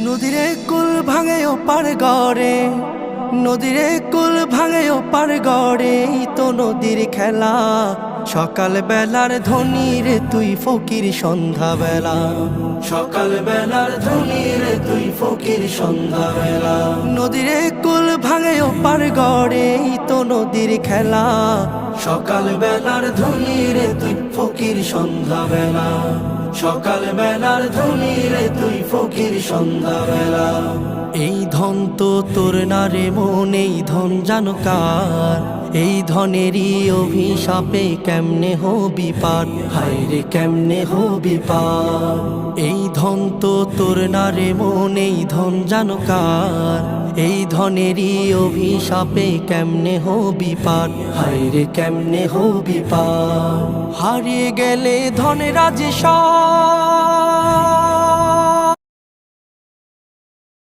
নদীরে কুল ভাঙে ও পার গড়ে, নদীরে কুল ভাঙে ও পার গড়ে, তো নদীর খেলা। সকাল বেলার ধনী রে তুই ফকির সন্ধ্যা বেলা, সকাল বেলার ধনী রে তুই ফকির সন্ধ্যা বেলা। নদীরে কুল ভাঙে ও পার গড়ে, তো নদীর খেলা। সকাল বেলার ধনী রে তুই ফকির সন্ধ্যা বেলা, সকাল বেলার ধনী রে তুই ফকির সন্ধ্যা বেলা। এই ধন তো তোর না রে মন, এই ধন জানো কার? এই ধনেরই অভিশাপে কেমনে হবি পার, হায় রে কেমনে হবি পার। এই ধন তো তোর না রে মন, এই ধন জানো কার? এই ধনেরই অভিশাপে কেমনে হবি পার, হায় রে কেমনে হবি পার। হারিয়ে গেলে ধনেরা যে সব,